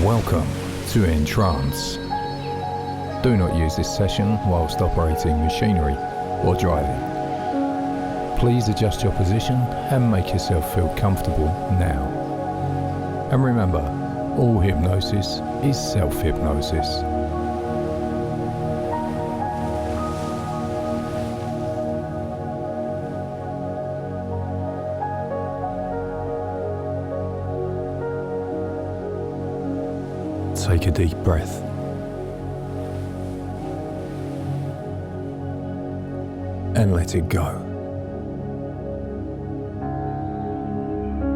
Welcome to EnTrance. Do not use this session whilst operating machinery or driving. Please adjust your position and make yourself feel comfortable now. And remember, all hypnosis is self-hypnosis. Take a deep breath. And let it go.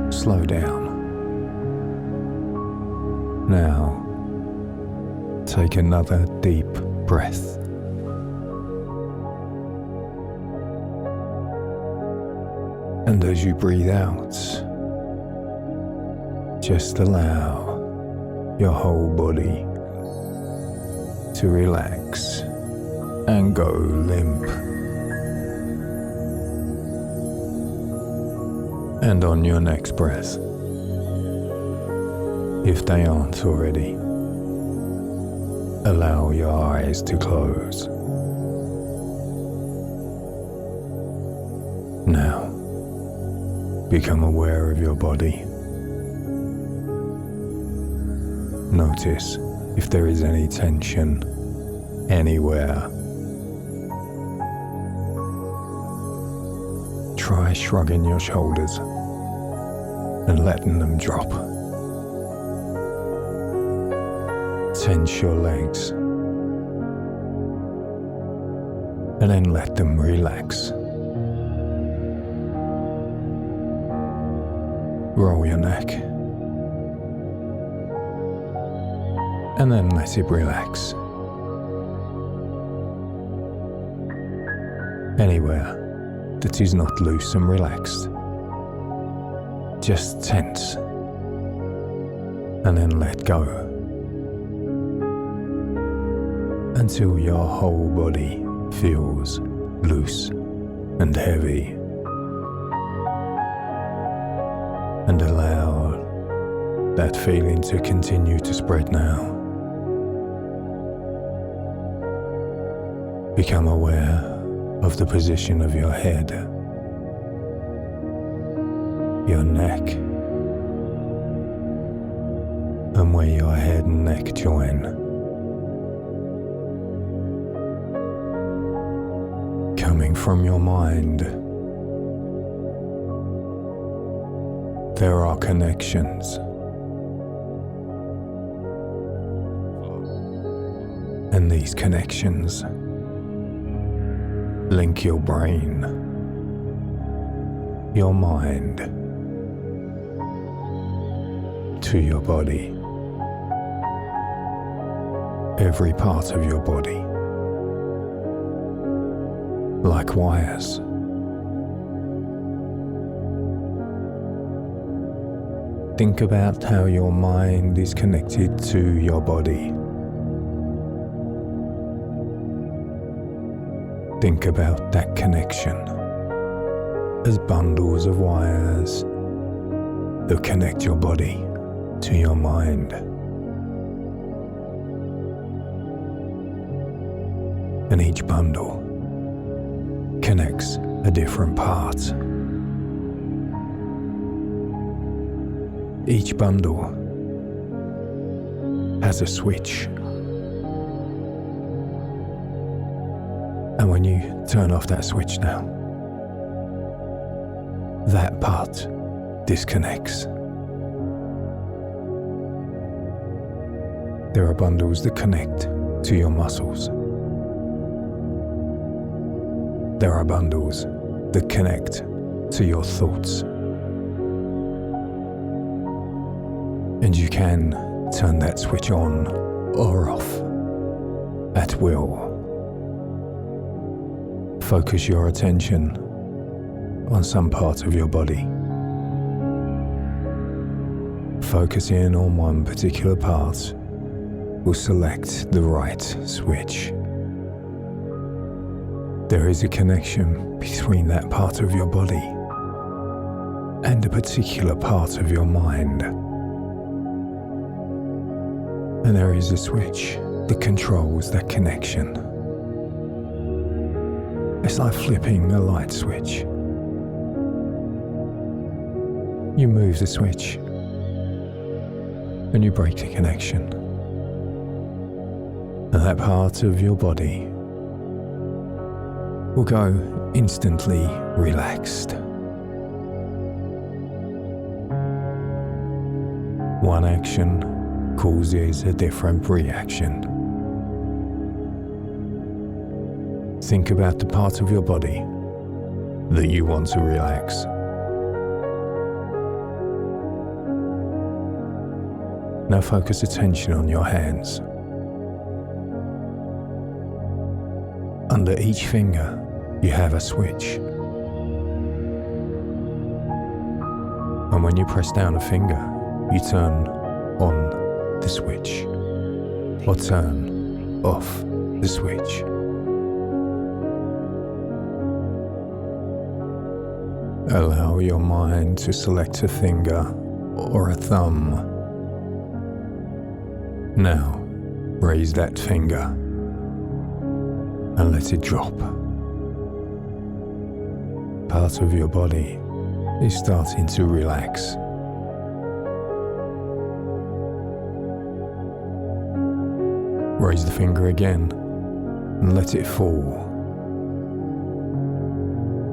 Slow down. Now, take another deep breath. And as you breathe out, just allow your whole body to relax and go limp. And on your next breath, if they aren't already, allow your eyes to close. Now, become aware of your body. Notice if there is any tension anywhere. Try shrugging your shoulders and letting them drop. Tense your legs and then let them relax. Roll your neck and then let it relax. Anywhere that is not loose and relaxed, just tense and then let go until your whole body feels loose and heavy, and allow that feeling to continue to spread now. Become aware of the position of your head, your neck, and where your head and neck join. Coming from your mind, there are connections. And these connections link your brain, your mind, to your body. Every part of your body, like wires. Think about how your mind is connected to your body. Think about that connection as bundles of wires that connect your body to your mind. And each bundle connects a different part. Each bundle has a switch. And when you turn off that switch now, that part disconnects. There are bundles that connect to your muscles. There are bundles that connect to your thoughts. And you can turn that switch on or off at will. Focus your attention on some part of your body. Focusing on one particular part will select the right switch. There is a connection between that part of your body and a particular part of your mind. And there is a switch that controls that connection. It's like flipping a light switch. You move the switch and you break the connection. And that part of your body will go instantly relaxed. One action causes a different reaction. Think about the part of your body that you want to relax. Now focus attention on your hands. Under each finger, you have a switch. And when you press down a finger, you turn on the switch or turn off the switch. Allow your mind to select a finger or a thumb. Now, raise that finger and let it drop. Part of your body is starting to relax. Raise the finger again and let it fall.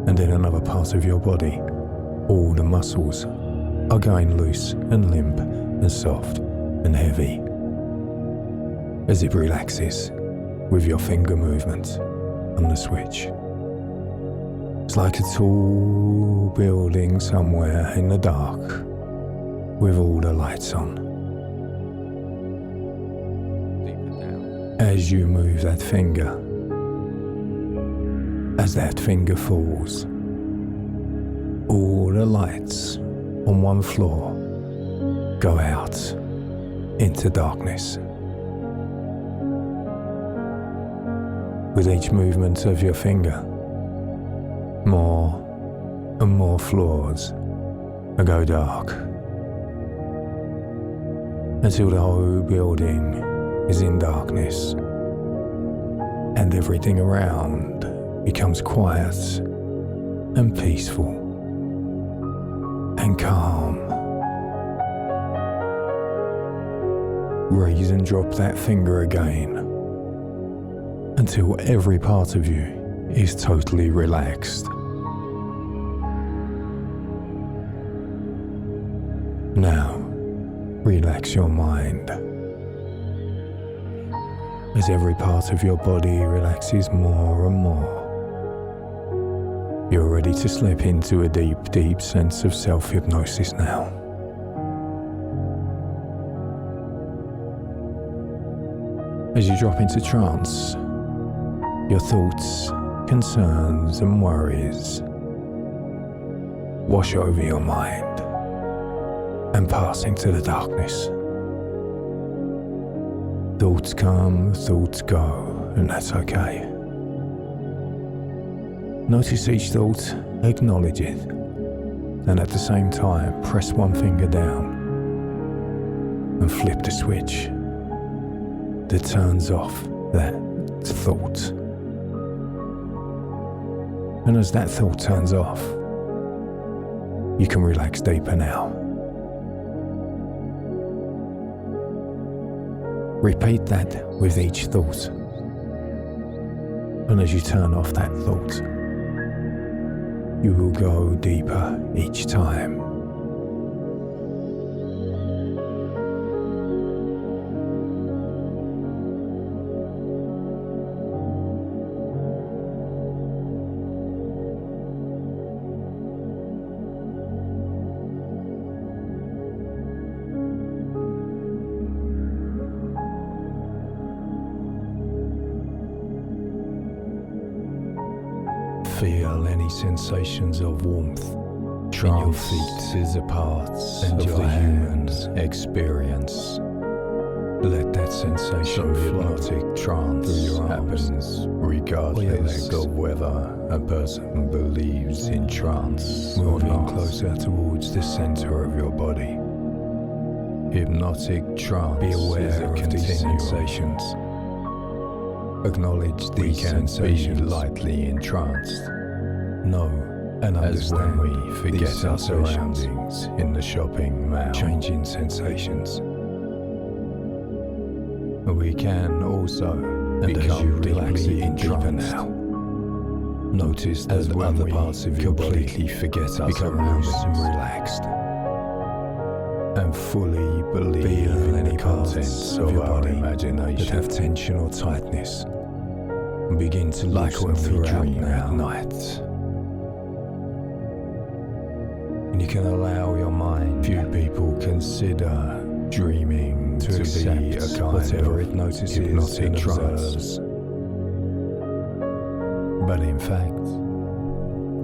And in another part of your body, all the muscles are going loose and limp and soft and heavy as it relaxes with your finger movement on the switch. It's like a tall building somewhere in the dark with all the lights on. As you move that finger, as that finger falls, all the lights on one floor go out into darkness. With each movement of your finger, more and more floors go dark, until the whole building is in darkness and everything around becomes quiet and peaceful and calm. Raise and drop that finger again until every part of you is totally relaxed. Now, relax your mind. As every part of your body relaxes more and more, you're ready to slip into a deep, deep sense of self-hypnosis now. As you drop into trance, your thoughts, concerns and worries wash over your mind and pass into the darkness. Thoughts come, thoughts go, and that's okay. Notice each thought, acknowledge it, and at the same time press one finger down and flip the switch that turns off that thought. And as that thought turns off, you can relax deeper now. Repeat that with each thought. And as you turn off that thought, you will go deeper each time. Feel any sensations of warmth in your feet is a part of the human experience. Let that sensation hypnotic trance happens regardless of whether a person believes in trance. Moving closer towards the center of your body, hypnotic trance. Be aware of these sensations. Acknowledge these sensations. Be lightly entranced. Know and understand when we forget our surroundings in the shopping mall. Changing sensations. We can also become deeply entranced. Notice that other parts of your body forget our surroundings and relaxed, and fully believe in any contents of your body imagination that have tension or tightness, and begin to loosen throughout at night. And you can allow your mind. Few people consider dreaming to be a kind whatever it notices hypnotic trance. But in fact,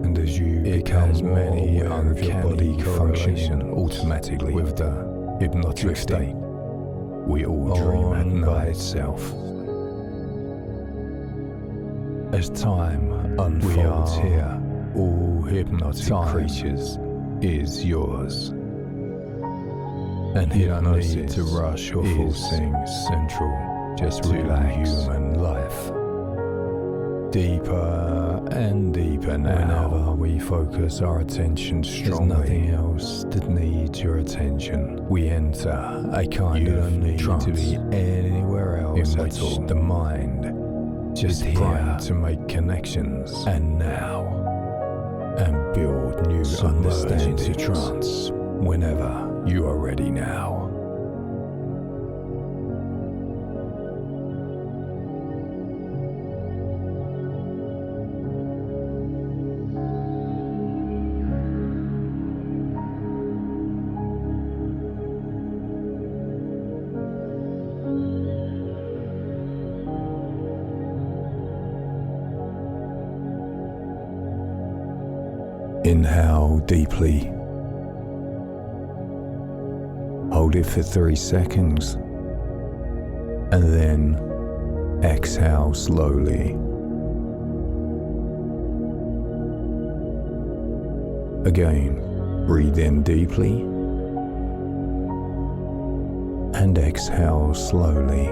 and as you become many uncanny functioning automatically with the hypnotic state, we all dream at night by itself. As time unfolds here, all hypnotic creatures is yours. And you don't need to rush or force things central just to human life. Deeper and deeper now. Whenever we focus our attention strongly, there's nothing else that needs your attention. We enter a kind of trance. To be anywhere else in which the mind just here to make connections and now, and build new understanding to trance whenever you are ready now. Inhale deeply. Hold it for 3 seconds. And then exhale slowly. Again, breathe in deeply. And exhale slowly.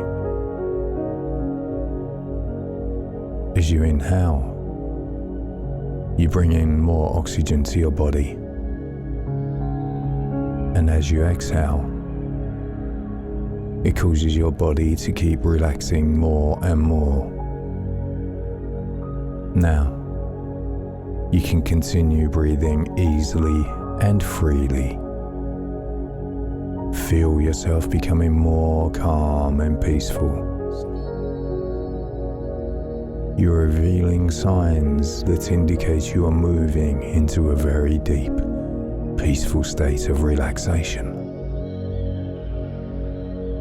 As you inhale, you bring in more oxygen to your body. And as you exhale, it causes your body to keep relaxing more and more. Now, you can continue breathing easily and freely. Feel yourself becoming more calm and peaceful. You're revealing signs that indicate you are moving into a very deep, peaceful state of relaxation.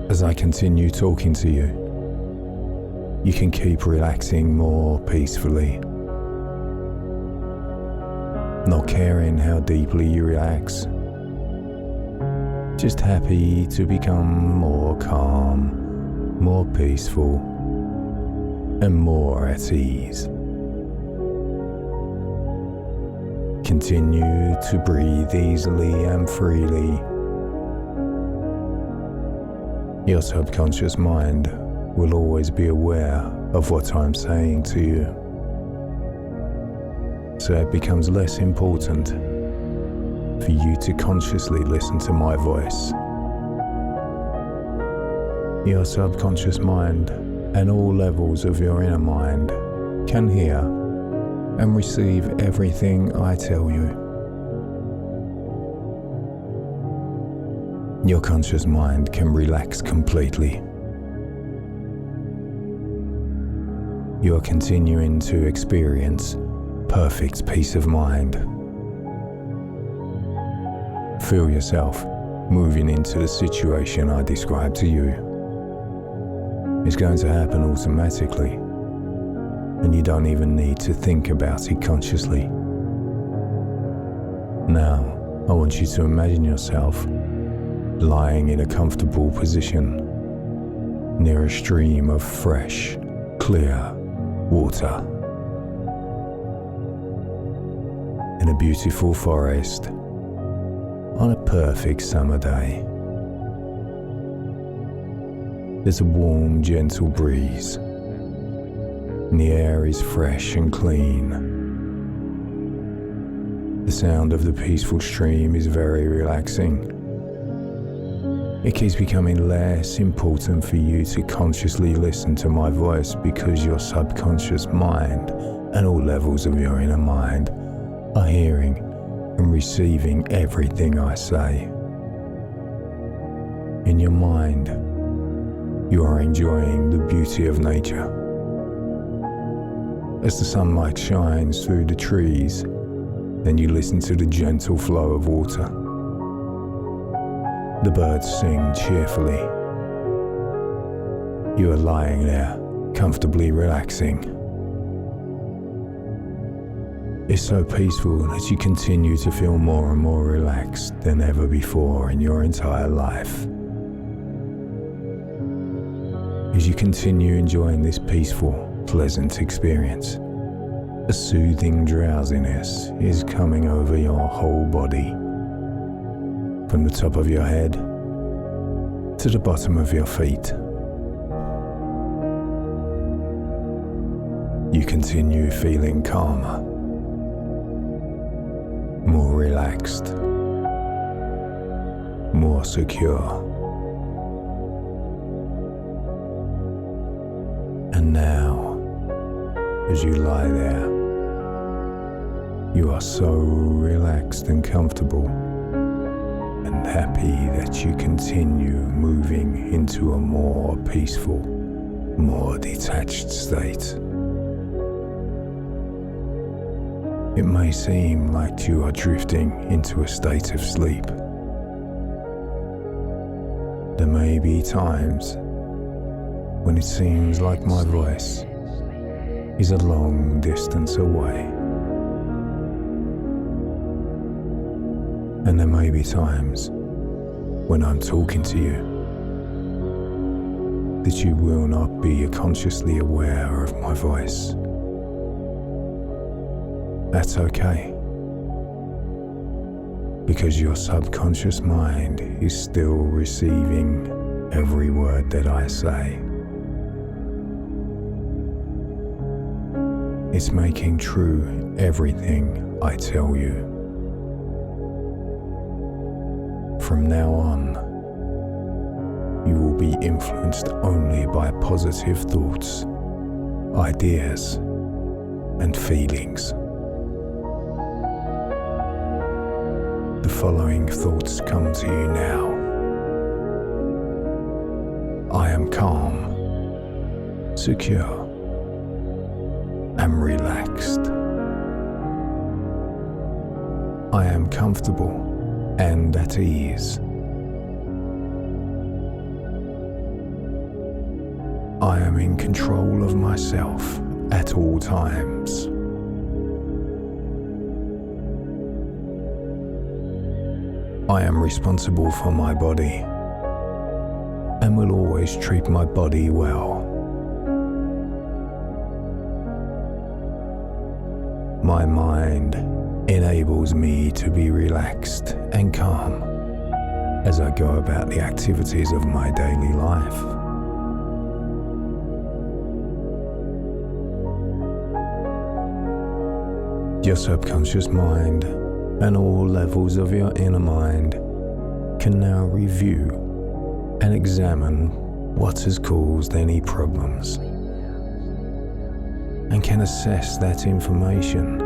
As I continue talking to you, you can keep relaxing more peacefully, not caring how deeply you relax, just happy to become more calm, more peaceful, and more at ease. Continue to breathe easily and freely. Your subconscious mind will always be aware of what I'm saying to you, so it becomes less important for you to consciously listen to my voice. Your subconscious mind and all levels of your inner mind can hear and receive everything I tell you. Your conscious mind can relax completely. You are continuing to experience perfect peace of mind. Feel yourself moving into the situation I described to you. It's going to happen automatically, and you don't even need to think about it consciously. Now, I want you to imagine yourself lying in a comfortable position near a stream of fresh, clear water. In a beautiful forest on a perfect summer day. There's a warm, gentle breeze, and the air is fresh and clean. The sound of the peaceful stream is very relaxing. It keeps becoming less important for you to consciously listen to my voice because your subconscious mind and all levels of your inner mind are hearing and receiving everything I say. In your mind, you are enjoying the beauty of nature. As the sunlight shines through the trees, then you listen to the gentle flow of water. The birds sing cheerfully. You are lying there, comfortably relaxing. It's so peaceful that you continue to feel more and more relaxed than ever before in your entire life. As you continue enjoying this peaceful, pleasant experience, a soothing drowsiness is coming over your whole body, from the top of your head to the bottom of your feet. You continue feeling calmer, more relaxed, more secure. And now, as you lie there, you are so relaxed and comfortable and happy that you continue moving into a more peaceful, more detached state. It may seem like you are drifting into a state of sleep. There may be times when it seems like my voice is a long distance away. And there may be times when I'm talking to you that you will not be consciously aware of my voice. That's okay, because your subconscious mind is still receiving every word that I say. It's making true everything I tell you. From now on, you will be influenced only by positive thoughts, ideas, and feelings. The following thoughts come to you now. I am calm, secure, and relaxed. I am comfortable and at ease. I am in control of myself at all times. I am responsible for my body and will always treat my body well. My mind enables me to be relaxed and calm as I go about the activities of my daily life. Your subconscious mind and all levels of your inner mind can now review and examine what has caused any problems, and can assess that information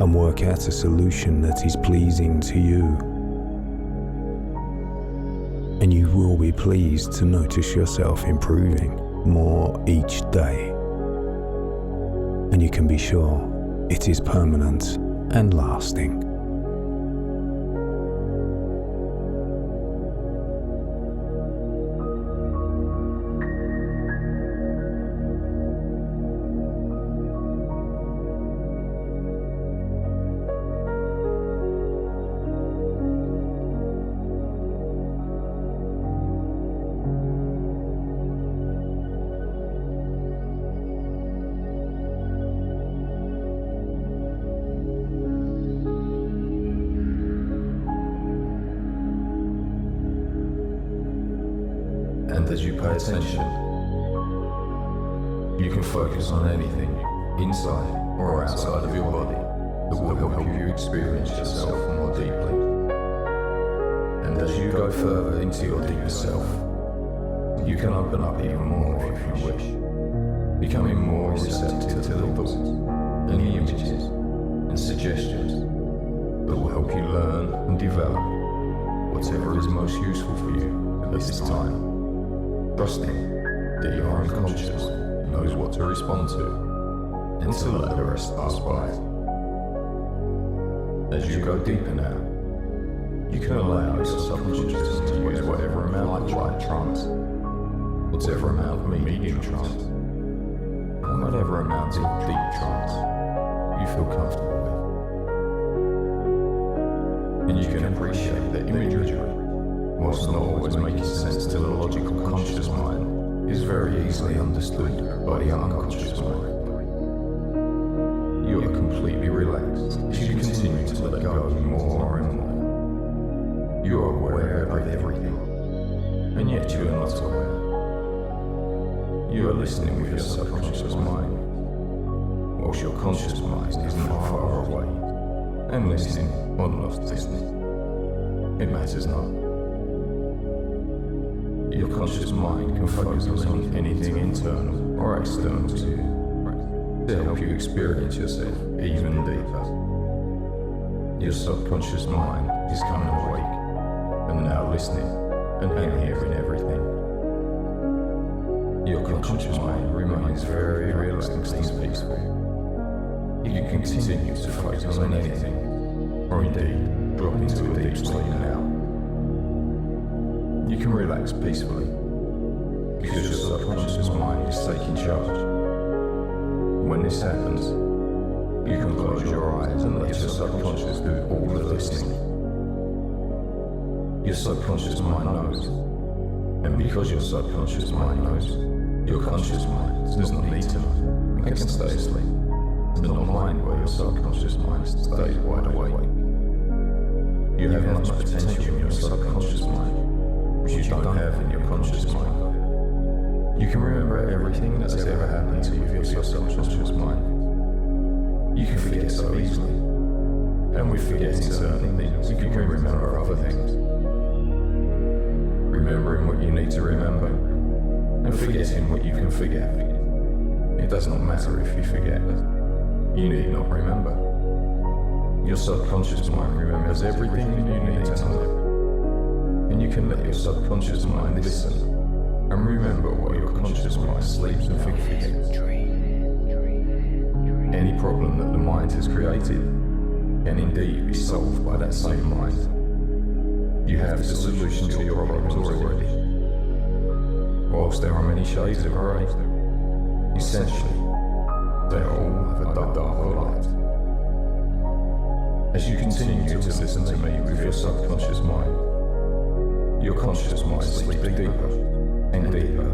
and work out a solution that is pleasing to you. And you will be pleased to notice yourself improving more each day. And you can be sure it is permanent and lasting. as you pay attention, you can focus on anything inside or outside of your body that will help you experience yourself more deeply. And as you go further into your deeper self, you can open up even more if you wish, becoming more receptive to the thoughts and the images and suggestions that will help you learn and develop whatever is most useful for you at this time, trusting that your unconscious knows what to respond to and to let the rest pass by. As you go deeper now, you can allow your subconscious to use whatever amount of light trance, whatever amount of medium trance, and whatever amount of deep trance you feel comfortable with. And you can appreciate that imagery, whilst not always making sense to the logical conscious mind, is very easily understood by the unconscious mind. You are completely relaxed as you continue to let go more and more. You are aware of everything, and yet you are not aware. You are listening with your subconscious mind, whilst your conscious mind is not far away, and listening or not listening. It matters not. Your conscious mind can focus on anything internal or external to you to help you experience yourself even deeper. Your subconscious mind is coming awake and now listening and hearing everything. Your conscious mind remains very relaxed and peaceful. You can continue to focus on anything, or indeed drop into a deep sleep now. You can relax peacefully because your subconscious mind is taking charge. When this happens, you can close your eyes and let your subconscious do all the listening. Your subconscious mind knows, and because your subconscious mind knows, your conscious mind does not need to know and can stay asleep, and not mind where your subconscious mind stays wide awake. You have much potential in your subconscious mind, which you don't have in your conscious mind. You can remember everything that's ever happened to you with your subconscious mind. You can forget so easily, and with forgetting certain things, you can remember other things. Remembering what you need to remember, and forgetting what you can forget. It does not matter if you forget. You need not remember. Your subconscious mind remembers everything that you need to know. And you can let your subconscious mind listen and remember what your conscious mind sleeps and forgets. Any problem that the mind has created can indeed be solved by that same mind. You have the solution to your problems already. Whilst there are many shades of grey, essentially, they all have a darker light. As you continue to listen to me with your subconscious mind, your conscious mind sleeps deeper and deeper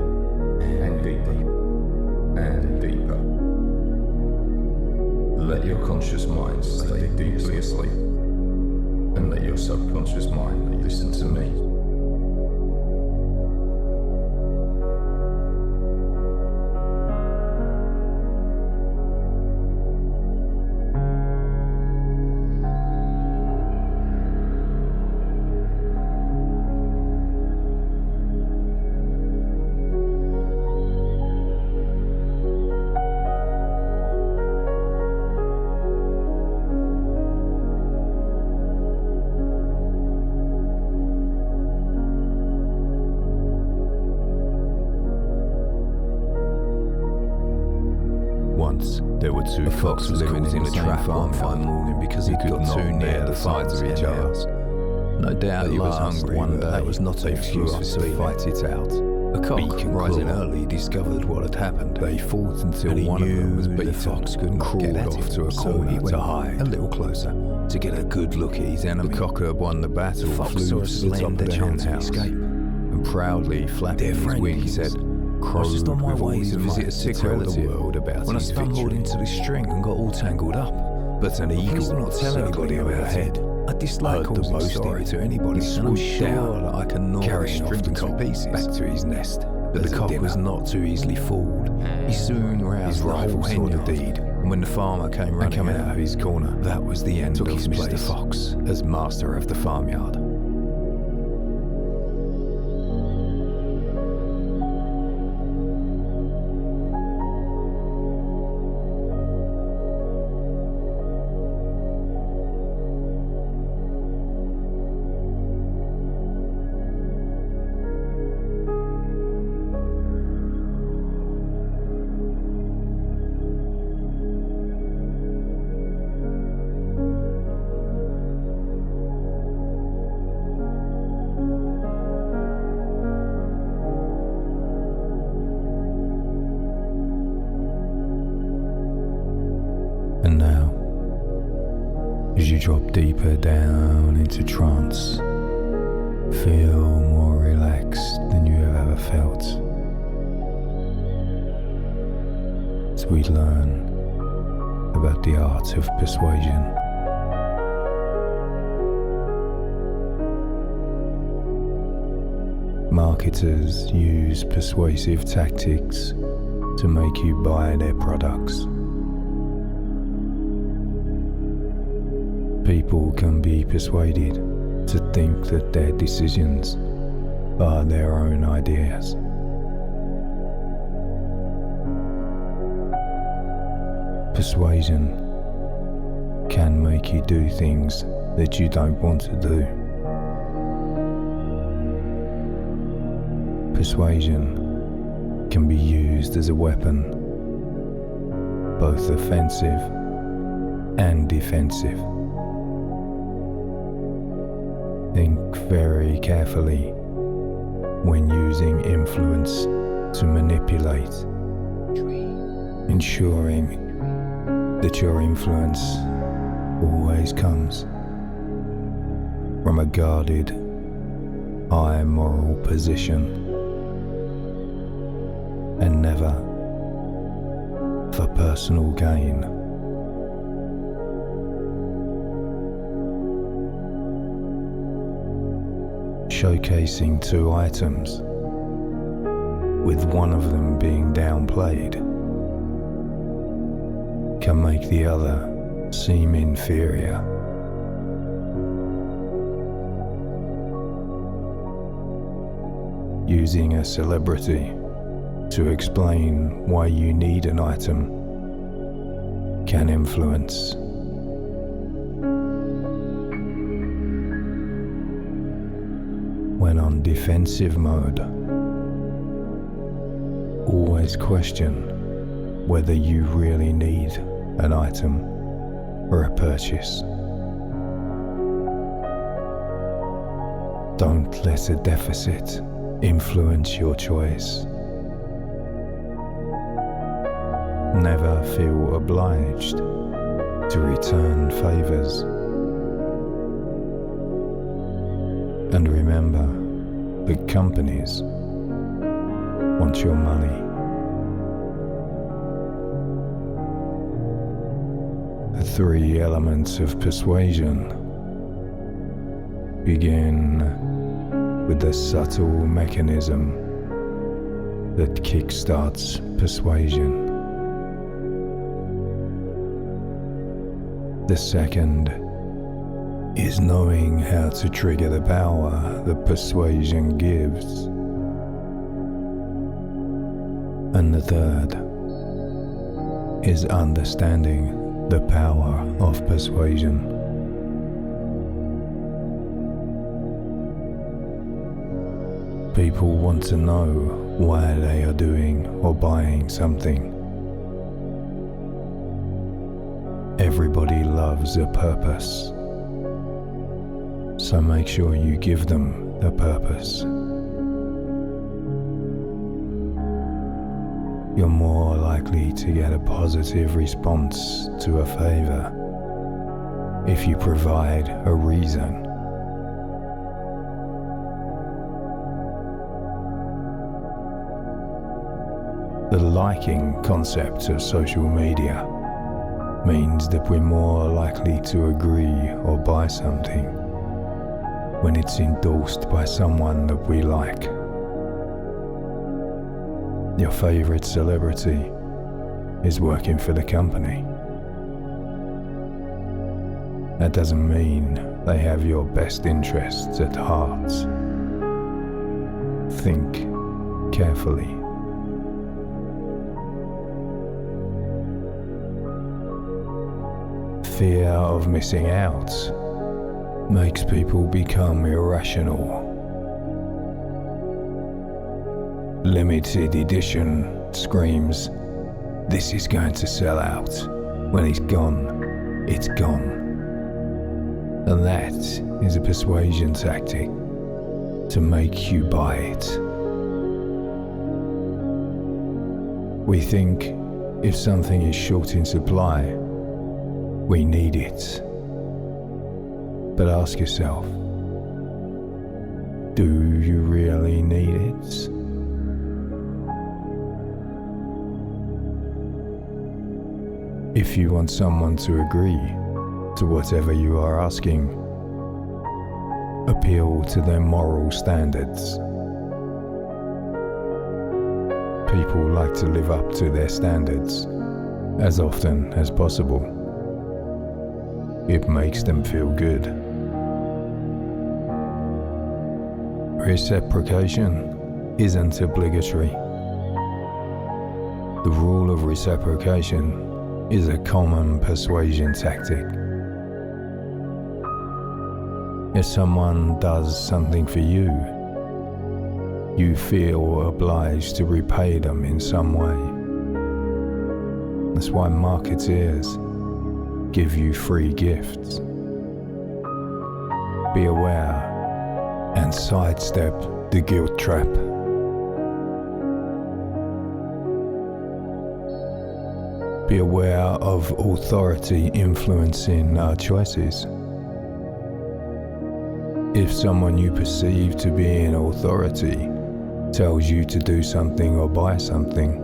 and deeper and deeper. Let your conscious mind stay deeply asleep and let your subconscious mind listen to me. There were two foxes living in a trap one fine morning because he could not bear the sight of each other. No doubt he was hungry, but that was not an excuse to fight it out. A cock, rising early, discovered what had happened. They fought until one of them was beaten. The fox couldn't crawled off to a corner to hide a little closer to get a good look at his enemy. The cock had won the battle, flew to the top of the hen house, and proudly flapping his wings, said, "Crowed with all his visit a sick relative when I stumbled into this string and got all tangled up. But an eagle not tell anybody about head. I dislike heard the causing boasting story to anybody, and I'm sure that I can gnaw carrying off the cock pieces. back to his nest. But the cock was not too easily fooled. He soon roused the whole saw the henyard, deed, and when the farmer came and running coming out of his corner, that was the end took of his Mr. place Fox. as master of the farmyard. And now, as you drop deeper down into trance, feel more relaxed than you have ever felt. As we learn about the art of persuasion. Marketers use persuasive tactics to make you buy their products. People can be persuaded to think that their decisions are their own ideas. Persuasion can make you do things that you don't want to do. Persuasion can be used as a weapon, both offensive and defensive. Think very carefully when using influence to manipulate, ensuring that your influence always comes from a guarded, high moral position and never for personal gain. Showcasing two items, with one of them being downplayed, can make the other seem inferior. Using a celebrity to explain why you need an item can influence. When on defensive mode, always question whether you really need an item or a purchase. Don't let a deficit influence your choice. Never feel obliged to return favors. And remember that companies want your money. The three elements of persuasion begin with the subtle mechanism that kickstarts persuasion. The second is knowing how to trigger the power that persuasion gives. And the third is understanding the power of persuasion. People want to know why they are doing or buying something. Everybody loves a purpose, so make sure you give them the purpose. You're more likely to get a positive response to a favor if you provide a reason. The liking concept of social media means that we're more likely to agree or buy something when it's endorsed by someone that we like. Your favorite celebrity is working for the company. That doesn't mean they have your best interests at heart. Think carefully. Fear of missing out makes people become irrational. Limited edition screams, "This is going to sell out. When it's gone, it's gone." And that is a persuasion tactic to make you buy it. We think if something is short in supply, we need it. But ask yourself, do you really need it? If you want someone to agree to whatever you are asking, appeal to their moral standards. People like to live up to their standards as often as possible. It makes them feel good. Reciprocation isn't obligatory. The rule of reciprocation is a common persuasion tactic. If someone does something for you, you feel obliged to repay them in some way. That's why marketeers give you free gifts. Be aware and sidestep the guilt trap. Be aware of authority influencing our choices. If someone you perceive to be in authority tells you to do something or buy something,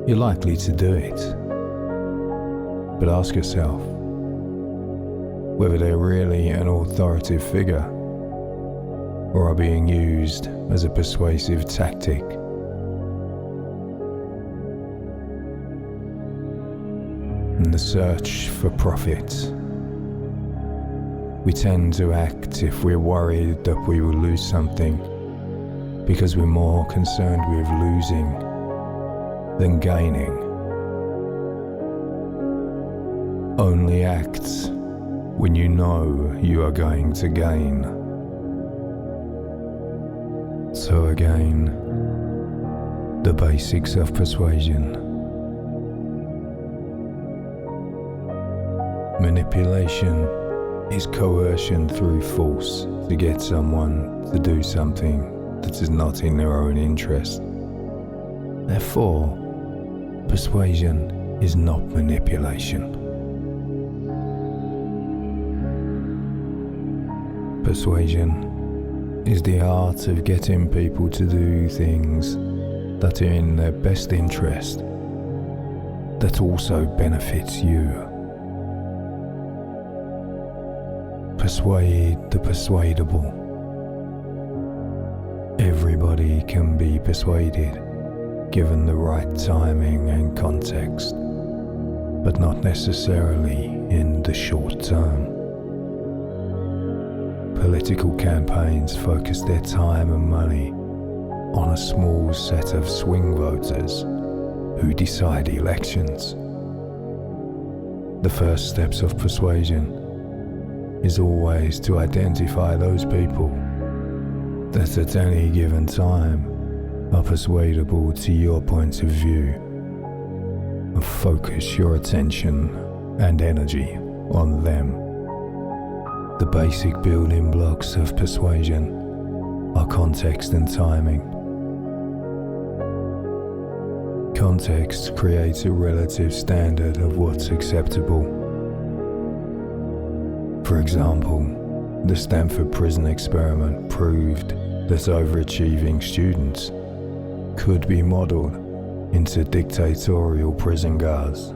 you're likely to do it. But ask yourself whether they're really an authoritative figure or are being used as a persuasive tactic. In the search for profit, we tend to act if we're worried that we will lose something because we're more concerned with losing than gaining. Only act when you know you are going to gain. So again, the basics of persuasion. Manipulation is coercion through force to get someone to do something that is not in their own interest. Therefore, persuasion is not manipulation. Persuasion is the art of getting people to do things that are in their best interest, that also benefits you. Persuade the persuadable. Everybody can be persuaded, given the right timing and context, but not necessarily in the short term. Political campaigns focus their time and money on a small set of swing voters who decide elections. The first steps of persuasion is always to identify those people that at any given time are persuadable to your point of view, and focus your attention and energy on them. The basic building blocks of persuasion are context and timing. Context creates a relative standard of what's acceptable. For example, the Stanford prison experiment proved that overachieving students could be modeled into dictatorial prison guards.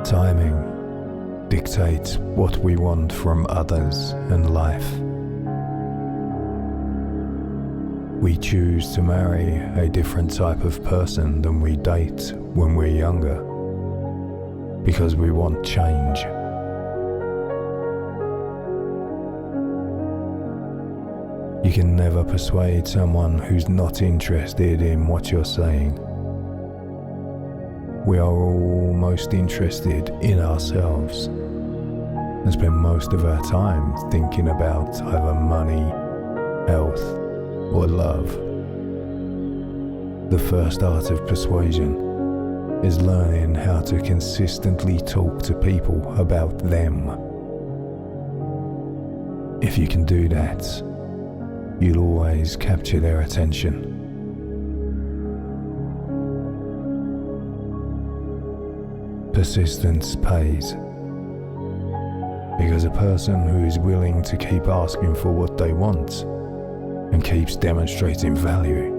Timing dictates what we want from others and life. We choose to marry a different type of person than we date when we're younger because we want change. You can never persuade someone who's not interested in what you're saying. We are all most interested in ourselves and spend most of our time thinking about either money, health, or love. The first art of persuasion is learning how to consistently talk to people about them. If you can do that, you'll always capture their attention. Persistence pays, because a person who is willing to keep asking for what they want and keeps demonstrating value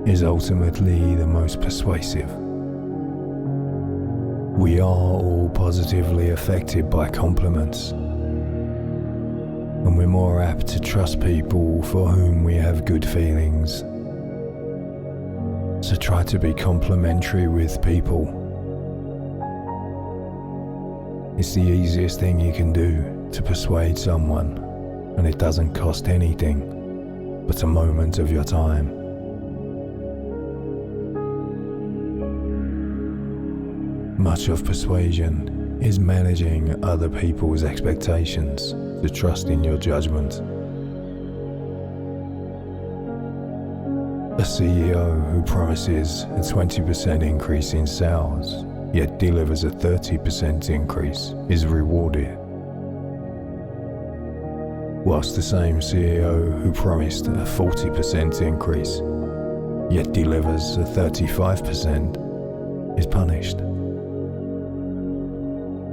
is ultimately the most persuasive. We are all positively affected by compliments, and we're more apt to trust people for whom we have good feelings. So try to be complimentary with people. It's the easiest thing you can do to persuade someone, and it doesn't cost anything but a moment of your time. Much of persuasion is managing other people's expectations to trust in your judgment. A CEO who promises a 20% increase in sales, yet delivers a 30% increase, is rewarded. Whilst the same CEO who promised a 40% increase, yet delivers a 35%, is punished.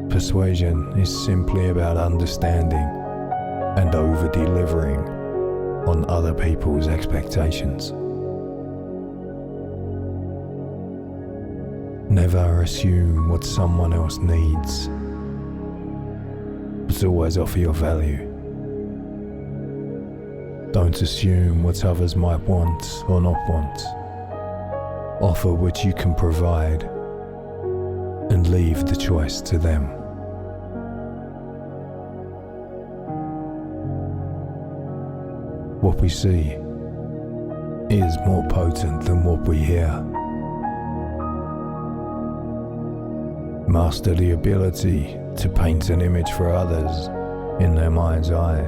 Persuasion is simply about understanding and over-delivering on other people's expectations. Never assume what someone else needs, but always offer your value. Don't assume what others might want or not want. Offer what you can provide and leave the choice to them. What we see is more potent than what we hear. Master the ability to paint an image for others in their mind's eye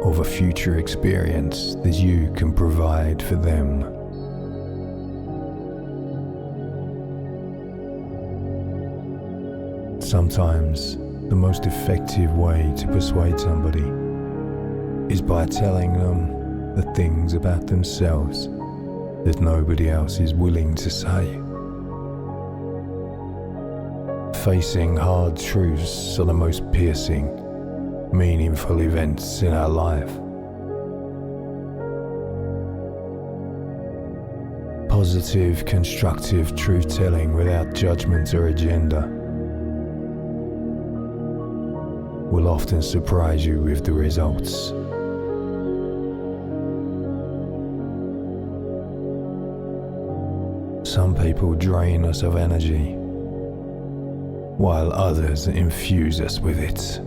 of a future experience that you can provide for them. Sometimes the most effective way to persuade somebody is by telling them the things about themselves that nobody else is willing to say. Facing hard truths are the most piercing, meaningful events in our life. Positive, constructive truth-telling without judgment or agenda will often surprise you with the results. Some people drain us of energy, while others infuse us with it.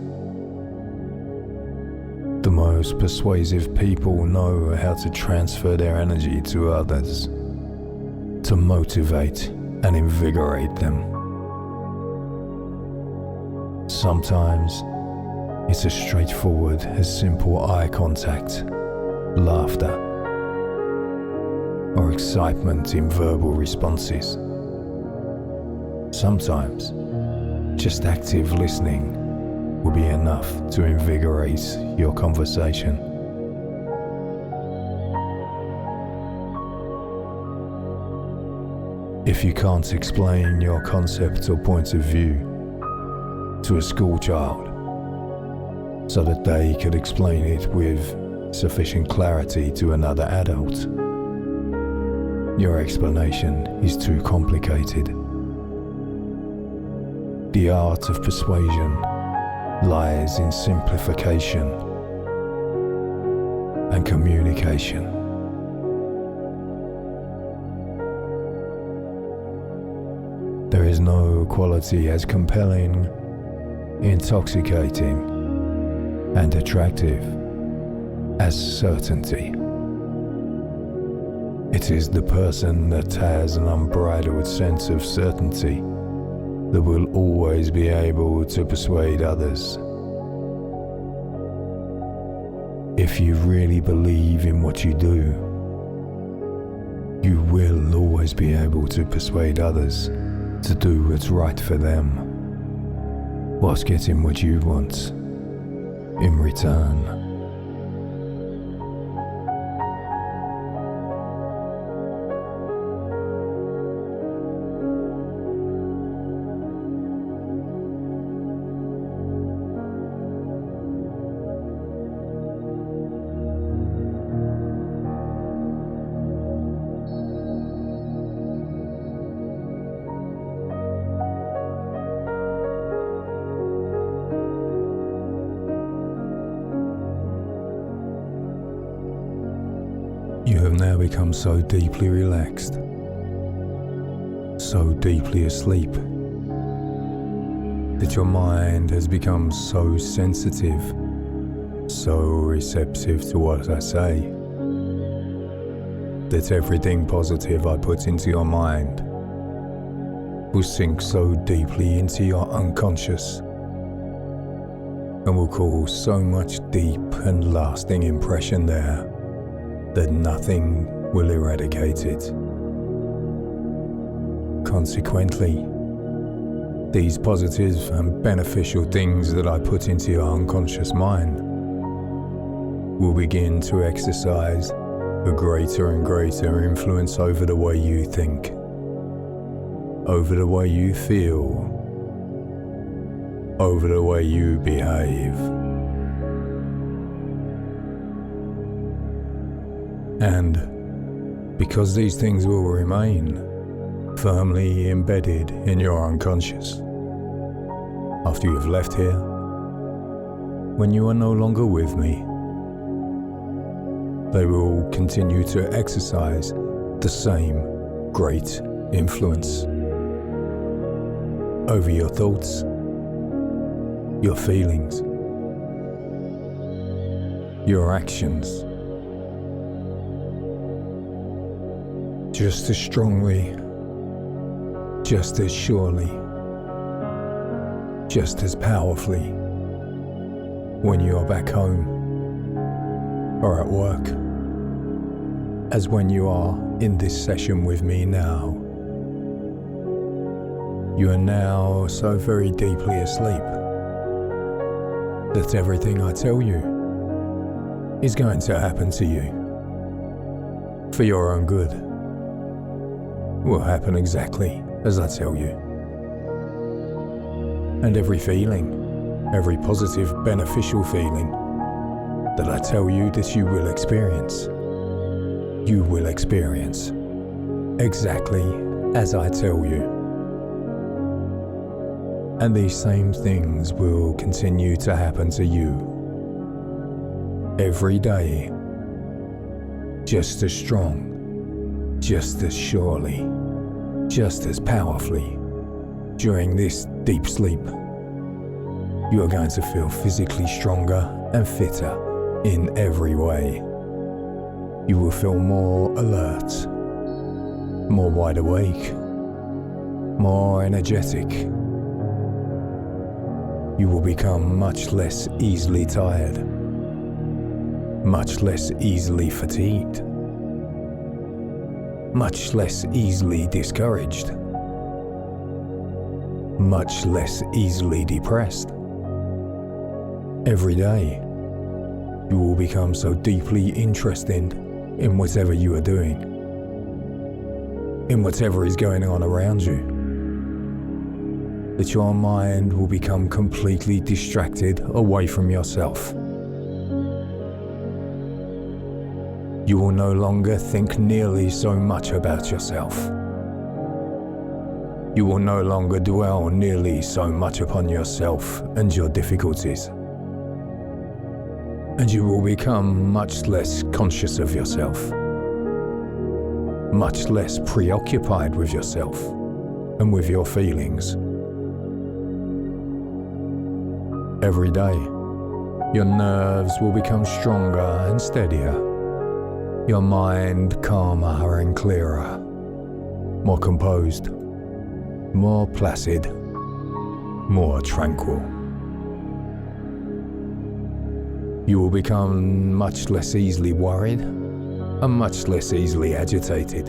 The most persuasive people know how to transfer their energy to others, to motivate and invigorate them. Sometimes it's as straightforward as simple eye contact, laughter, or excitement in verbal responses. Sometimes just active listening will be enough to invigorate your conversation. If you can't explain your concept or point of view to a school child so that they could explain it with sufficient clarity to another adult, your explanation is too complicated. The art of persuasion lies in simplification and communication. There is no quality as compelling, intoxicating, and attractive as certainty. It is the person that has an unbridled sense of certainty that will always be able to persuade others. If you really believe in what you do, you will always be able to persuade others to do what's right for them, whilst getting what you want in return. You have now become so deeply relaxed, so deeply asleep, that your mind has become so sensitive, so receptive to what I say, that everything positive I put into your mind will sink so deeply into your unconscious and will cause so much deep and lasting impression there that nothing will eradicate it. Consequently, these positive and beneficial things that I put into your unconscious mind will begin to exercise a greater and greater influence over the way you think, over the way you feel, over the way you behave. And because these things will remain firmly embedded in your unconscious after you have left here, when you are no longer with me, they will continue to exercise the same great influence over your thoughts, your feelings, your actions, just as strongly, just as surely, just as powerfully when you are back home or at work as when you are in this session with me now. You are now so very deeply asleep that everything I tell you is going to happen to you for your own good. Will happen exactly as I tell you. And every feeling, every positive, beneficial feeling that I tell you that you will experience exactly as I tell you. And these same things will continue to happen to you every day, just as strong, just as surely, just as powerfully. During this deep sleep, you are going to feel physically stronger and fitter in every way. You will feel more alert, more wide awake, more energetic. You will become much less easily tired, much less easily fatigued, much less easily discouraged, much less easily depressed. Every day, you will become so deeply interested in whatever you are doing, in whatever is going on around you, that your mind will become completely distracted away from yourself. You will no longer think nearly so much about yourself. You will no longer dwell nearly so much upon yourself and your difficulties. And you will become much less conscious of yourself, much less preoccupied with yourself and with your feelings. Every day, your nerves will become stronger and steadier, your mind calmer and clearer, more composed, more placid, more tranquil. You will become much less easily worried and much less easily agitated,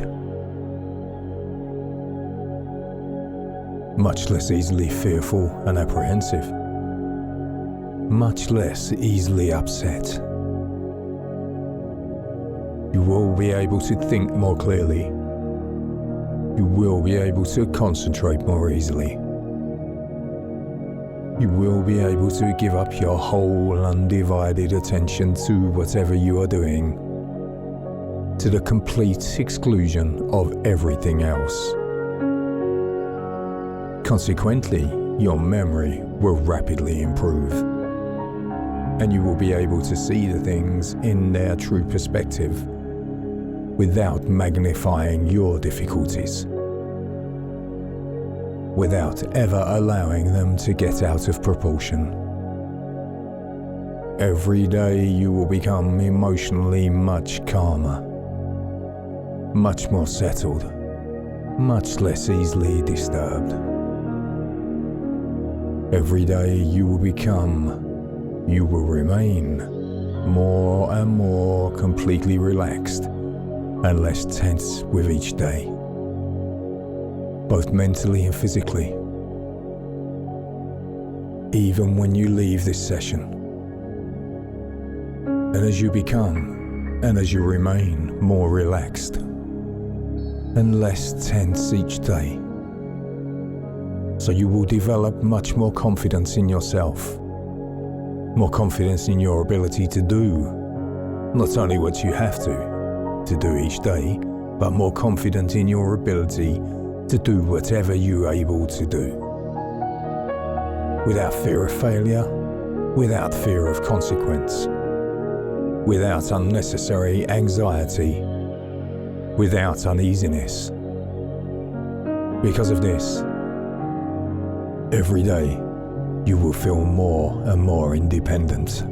much less easily fearful and apprehensive, much less easily upset. You will be able to think more clearly. You will be able to concentrate more easily. You will be able to give up your whole undivided attention to whatever you are doing, to the complete exclusion of everything else. Consequently, your memory will rapidly improve, and you will be able to see the things in their true perspective without magnifying your difficulties, without ever allowing them to get out of proportion. Every day you will become emotionally much calmer, much more settled, much less easily disturbed. Every day you will remain more and more completely relaxed and less tense with each day, both mentally and physically. Even when you leave this session, and as you become and as you remain more relaxed and less tense each day, so you will develop much more confidence in yourself, more confidence in your ability to do not only what you have to do each day, but more confident in your ability to do whatever you are able to do, without fear of failure, without fear of consequence, without unnecessary anxiety, without uneasiness. Because of this, every day you will feel more and more independent,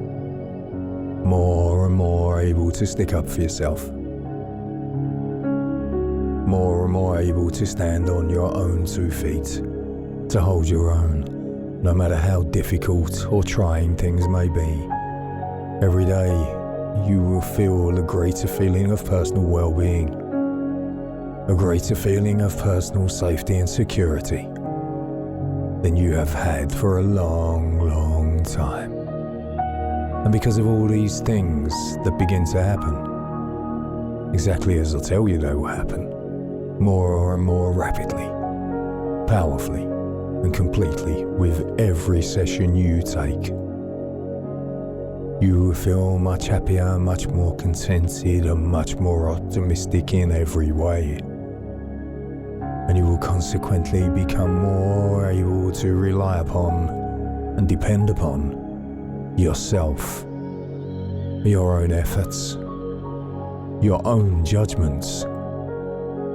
more and more able to stick up for yourself, more and more able to stand on your own 2 feet, to hold your own, no matter how difficult or trying things may be. Every day you will feel a greater feeling of personal well-being, a greater feeling of personal safety and security than you have had for a long, long time. And because of all these things that begin to happen, exactly as I'll tell you they will happen, more and more rapidly, powerfully, and completely with every session you take, you will feel much happier, much more contented, and much more optimistic in every way. And you will consequently become more able to rely upon and depend upon yourself, your own efforts, your own judgments,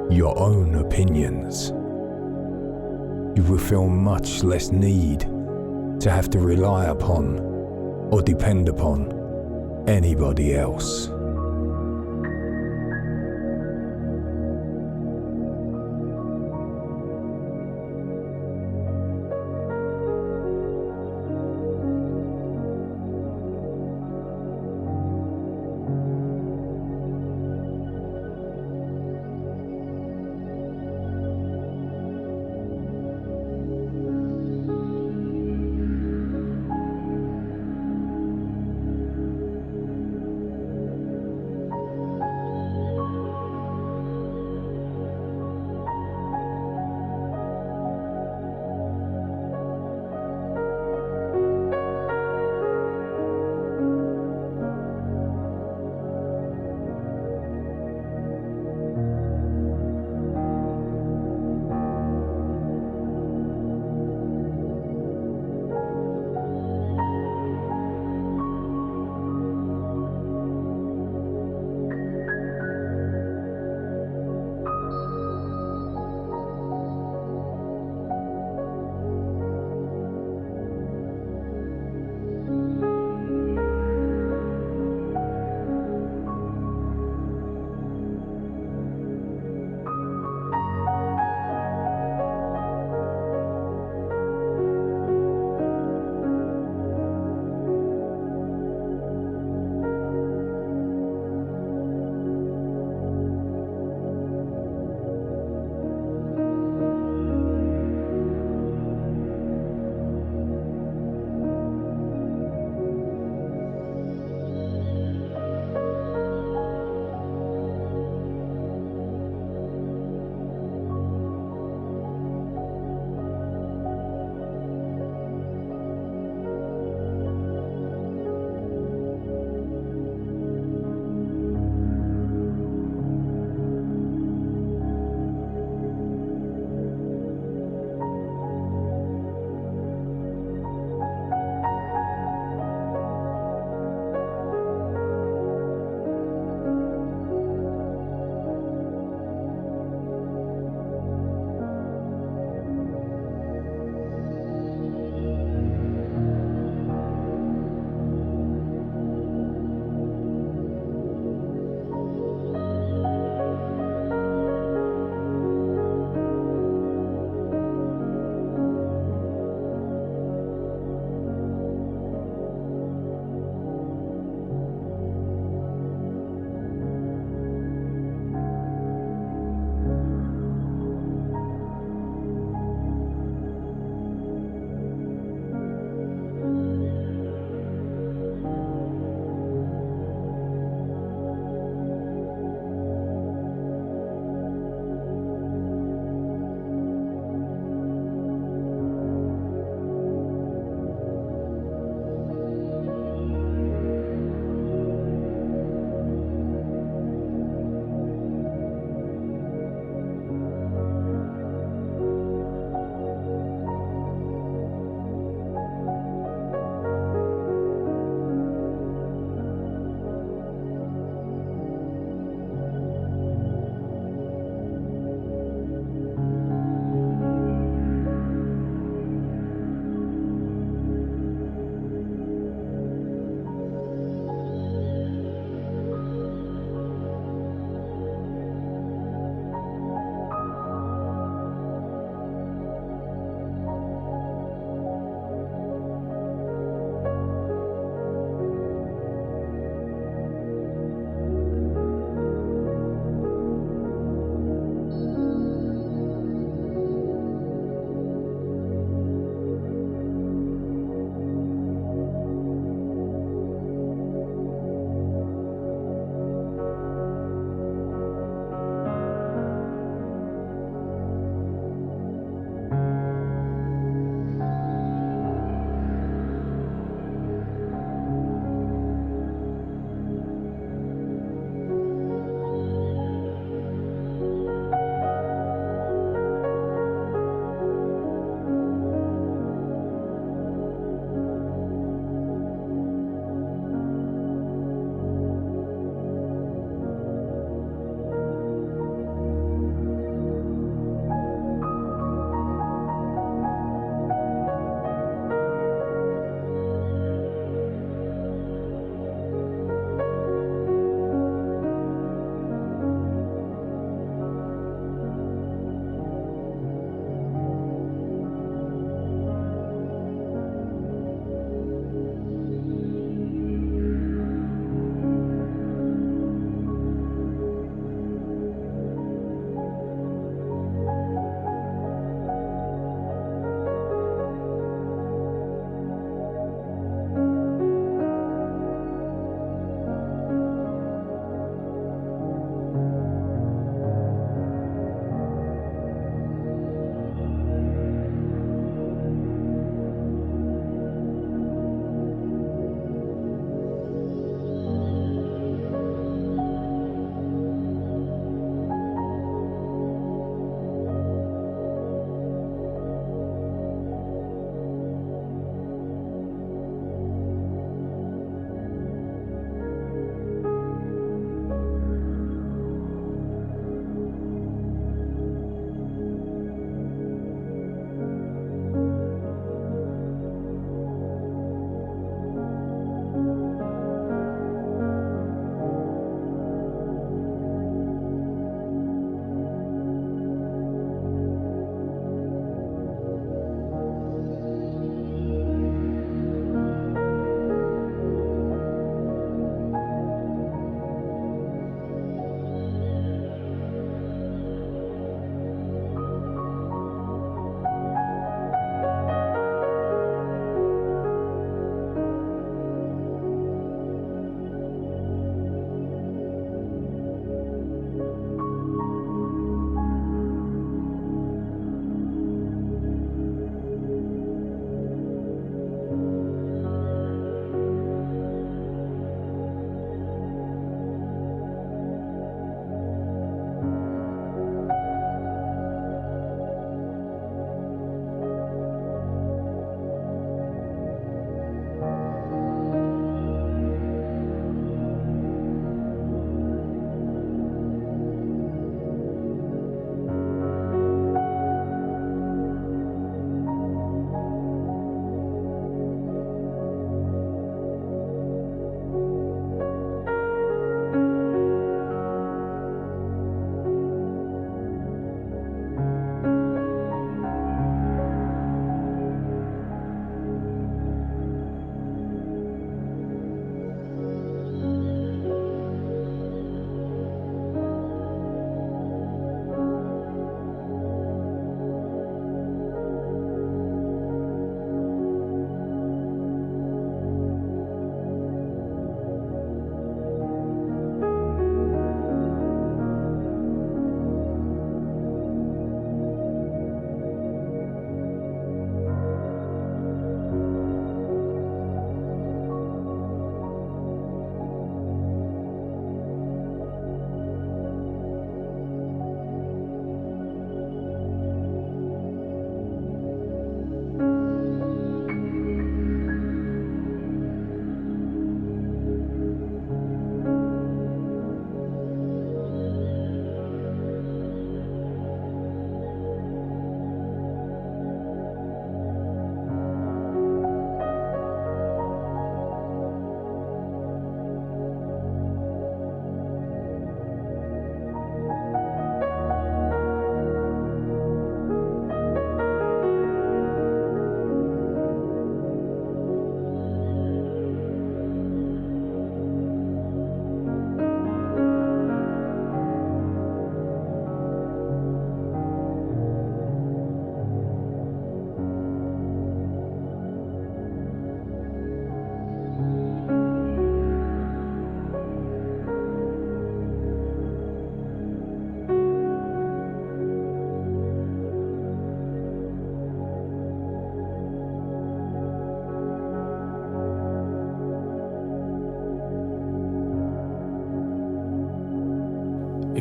your own opinions. You will feel much less need to have to rely upon or depend upon anybody else.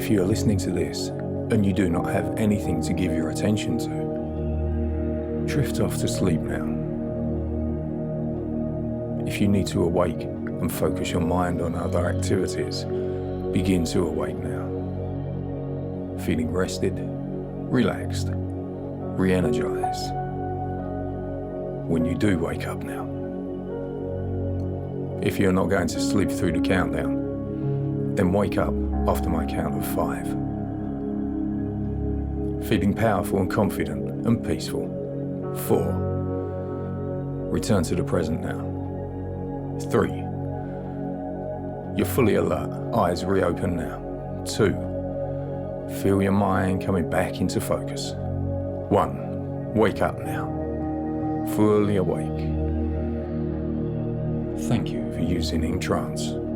If you are listening to this and you do not have anything to give your attention to, drift off to sleep now. If you need to awake and focus your mind on other activities, begin to awake now. Feeling rested, relaxed, re-energized. When you do wake up now. If you're not going to sleep through the countdown, then wake up after my count of 5. Feeling powerful and confident and peaceful. 4. Return to the present now. 3. You're fully alert, eyes reopen now. 2. Feel your mind coming back into focus. 1. Wake up now. Fully awake. Thank you for using EnTrance.